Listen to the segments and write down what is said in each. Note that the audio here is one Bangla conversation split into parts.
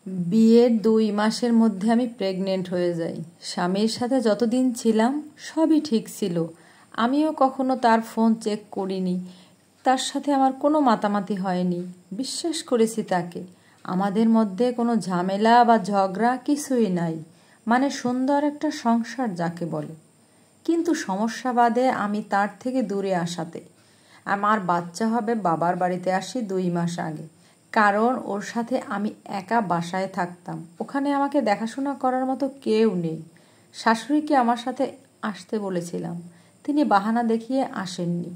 বিয়ের 2 মাসের মধ্যে আমি প্রেগনেন্ট হয়ে যাই। স্বামীর সাথে যতদিন ছিলাম সবই ঠিক ছিল। আমিও কখনো তার ফোন চেক করিনি। তার সাথে আমার কোনো মাতামাতি হয়নি। বিশ্বাস করেছি তাকে। আমাদের মধ্যে কোনো ঝামেলা বা ঝগড়া কিছুই নাই। মানে সুন্দর একটা সংসার যাকে বলে। কিন্তু সমস্যা বাদে আমি তার থেকে দূরে আসাতে আমার বাচ্চা হবে বাবার বাড়িতে আসি 2 মাস আগে। কারণ ওর সাথে আমি একা বাসায় থাকতাম। ওখানে আমাকে দেখাশোনা করার মতো কেউ নেই। শাশুড়িকে আমার সাথে আসতে বলেছিলাম, তিনি বাহানা দেখিয়ে আসেননি।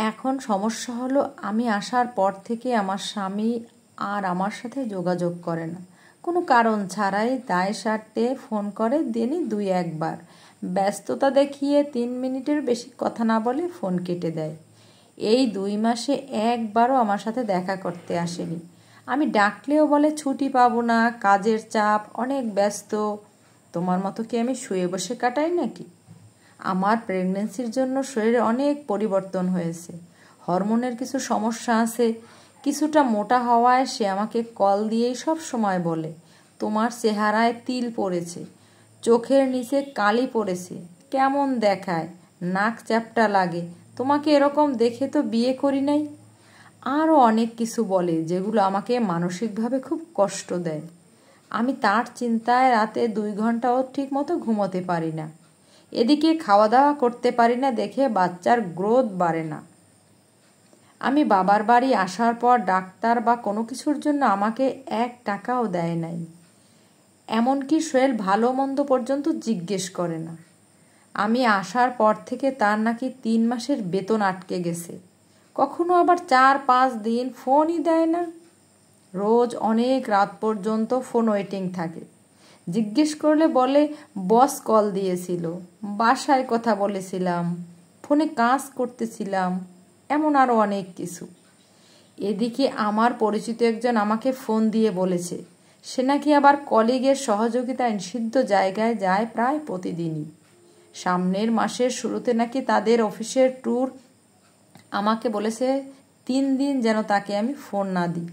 এখন সমস্যা হলো, আমি আসার পর থেকে আমার স্বামী আর আমার সাথে যোগাযোগ করে না। কোনো কারণ ছাড়াই দায় স্বার্থে ফোন করে দিনে 2-1 বার। ব্যস্ততা দেখিয়ে 3 মিনিটের বেশি কথা না বলে ফোন কেটে দেয়। এই 2 মাসে একবারও আমার সাথে দেখা করতে আসেনি। আমি ডাকলেও বলে ছুটি পাবো না, কাজের চাপ, অনেক ব্যস্ত। তোমার মতো কি আমি শুয়ে বসে কাটাই নাকি? আমার প্রেগন্যান্সির জন্য শরীরে অনেক পরিবর্তন হয়েছে। হরমোনের কিছু সমস্যা আছে। কিছুটা মোটা হওয়ায় সে আমাকে কল দিয়েই সব সময় বলে, তোমার চেহারায় তিল পড়েছে, চোখের নিচে কালি পড়েছে, কেমন দেখায়, নাক চ্যাপ্টা লাগে, তোমাকে এরকম দেখে তো বিয়ে করি নাই। আরও অনেক কিছু বলে যেগুলো আমাকে মানসিকভাবে খুব কষ্ট দেয়। আমি তার চিন্তায় রাতে 2 ঘন্টাও ঠিক মতো ঘুমোতে পারি না। এদিকে খাওয়া দাওয়া করতে পারি না দেখে বাচ্চার গ্রোথ বাড়ে না। আমি বাবার বাড়ি আসার পর ডাক্তার বা কোনো কিছুর জন্য আমাকে 1 টাকাও দেয় নাই। এমনকি শরীর ভালো মন্দ পর্যন্ত জিজ্ঞেস করে না। আমি আসার পর থেকে তার নাকি 3 মাসের বেতন আটকে গেছে। কখনো আবার 4-5 দিন ফোনই দেয় না। রোজ অনেক রাত পর্যন্ত ফোন ওয়েটিং থাকে। জিজ্ঞেস করলে বলে বস কল দিয়েছিল, বাসায় কথা বলেছিলাম, ফোনে কাজ করতেছিলাম, এমন আরও অনেক কিছু। এদিকে আমার পরিচিত একজন আমাকে ফোন দিয়ে বলেছে সে নাকি আবার কলিগের সহযোগিতায় নিষিদ্ধ জায়গায় যায় প্রায় প্রতিদিনই। সামনের মাসের শুরুতে নাকি তাদের অফিসের ট্যুর। আমাকে বলেছে 3 দিন যেন তাকে আমি ফোন না দিই।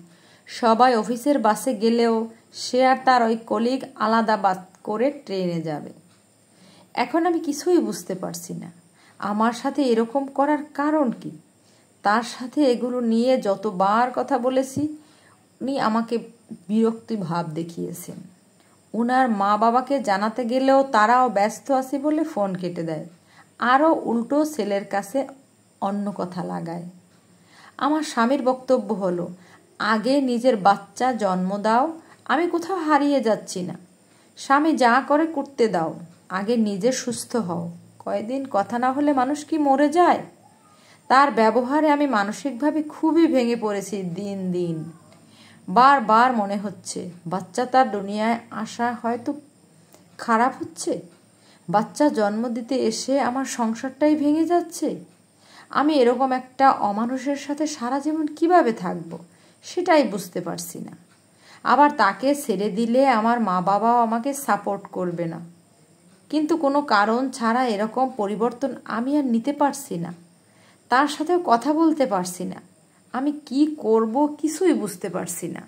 সবাই অফিসের বাসে গেলেও সে আর তার ওই কলিগ আলাদা বাস করে ট্রেনে যাবে। এখন আমি কিছুই বুঝতে পারছি না আমার সাথে এরকম করার কারণ কি। তার সাথে এগুলো নিয়ে যতবার কথা বলেছি উনি আমাকে বিরক্তি ভাব দেখিয়েছেন। ওনার মা বাবাকে জানাতে গেলেও তারাও ব্যস্ত আছে বলে ফোন কেটে দেয়। আরও উল্টো ছেলের কাছে অন্য কথা লাগায়। আমার স্বামীর বক্তব্য হলো, আগে নিজের বাচ্চা জন্ম দাও, আমি কোথাও হারিয়ে যাচ্ছি না। স্বামী যা করে করতে দাও, আগে নিজে সুস্থ হও। কয়দিন কথা না হলে মানুষ কি মরে যায়? তার ব্যবহারে আমি মানসিকভাবে খুবই ভেঙে পড়েছি দিন দিন। বারবার মনে হচ্ছে বাচ্চা তার দুনিয়ায় আসা হয়তো খারাপ হচ্ছে। বাচ্চা জন্ম দিতে এসে আমার সংসারটাই ভেঙে যাচ্ছে। আমি এরকম একটা অমানুষের সাথে সারা জীবন কিভাবে থাকবো সেটাই বুঝতে পারছি না। আবার তাকে ছেড়ে দিলে আমার মা বাবাও আমাকে সাপোর্ট করবে না। কিন্তু কোনো কারণ ছাড়া এরকম পরিবর্তন আমি আর নিতে পারছি না। তার সাথেও কথা বলতে পারছি না। আমি কি করব কিছুই বুঝতে পারছি না।